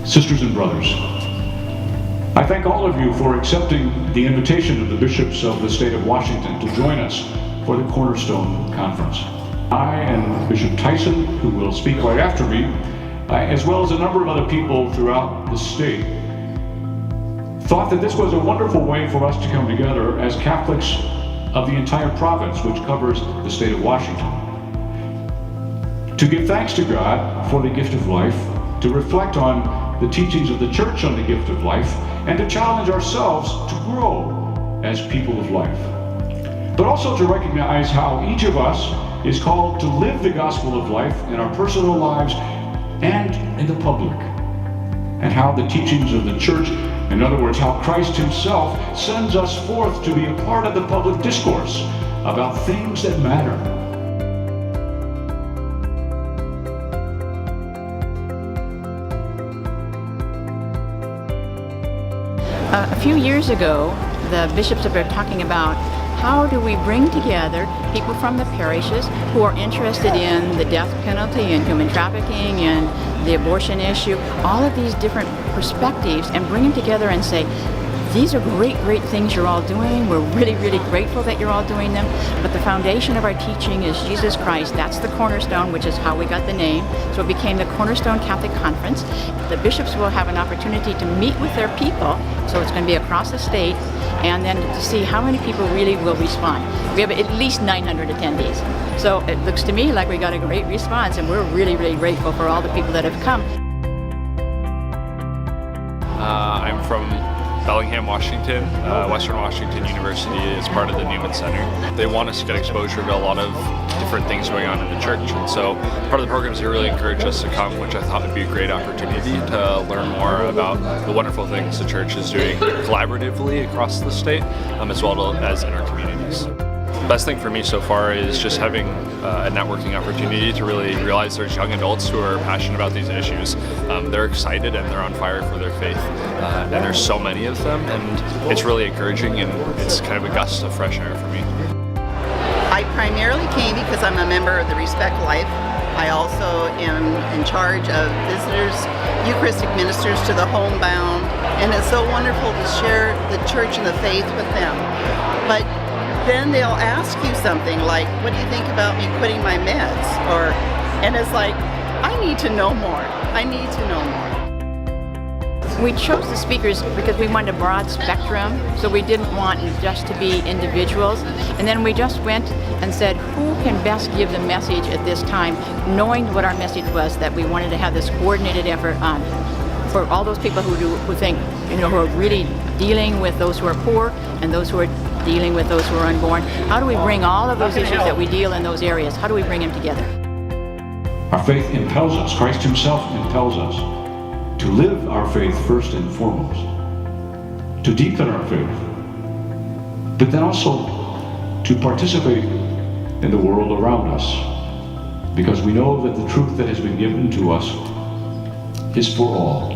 Sisters and brothers, I thank all of you for accepting the invitation of the bishops of the state of Washington to join us for the Cornerstone Conference. I and Bishop Tyson, who will speak right after me, as well as a number of other people throughout the state, thought that this was a wonderful way for us to come together as Catholics of the entire province, which covers the state of Washington, to give thanks to God for the gift of life, to reflect on the teachings of the Church on the gift of life, and to challenge ourselves to grow as people of life. But also to recognize how each of us is called to live the gospel of life in our personal lives and in the public, and how the teachings of the Church, in other words, how Christ himself sends us forth to be a part of the public discourse about things that matter. A few years ago, the bishops have been talking about how do we bring together people from the parishes who are interested in the death penalty and human trafficking and the abortion issue, all of these different perspectives, and bring them together and say, these are great things you're all doing. We're really grateful that you're all doing them. But the foundation of our teaching is Jesus Christ. That's the cornerstone, which is how we got the name. So it became the Cornerstone Catholic Conference. The bishops will have an opportunity to meet with their people. So it's going to be across the state, and then to see how many people really will respond. We have at least 900 attendees. So it looks to me like we got a great response, and we're really grateful for all the people that have come. I'm from Bellingham, Washington. Western Washington University is part of the Newman Center. They want us to get exposure to a lot of different things going on in the church, and so part of the programs they really encourage us to come, which I thought would be a great opportunity to learn more about the wonderful things the church is doing collaboratively across the state, as well as in our communities. The best thing for me so far is just having a networking opportunity to really realize there's young adults who are passionate about these issues. They're excited and they're on fire for their faith, and there's so many of them, and it's really encouraging, and it's kind of a gust of fresh air for me. I primarily came because I'm a member of the Respect Life. I also am in charge of visitors, Eucharistic ministers to the homebound, and it's so wonderful to share the church and the faith with them. But then they'll ask you something like, what do you think about me quitting my meds? And it's like, I need to know more. I need to know more. We chose the speakers because we wanted a broad spectrum, so we didn't want just to be individuals. And then we just went and said, who can best give the message at this time, knowing what our message was, that we wanted to have this coordinated effort on for all those people who think, who are really dealing with those who are poor and those who are dealing with those who are unborn. How do we bring all of those issues that we deal in those areas, how do we bring them together? Our faith impels us, Christ himself impels us to live our faith first and foremost, to deepen our faith, but then also to participate in the world around us, because we know that the truth that has been given to us is for all.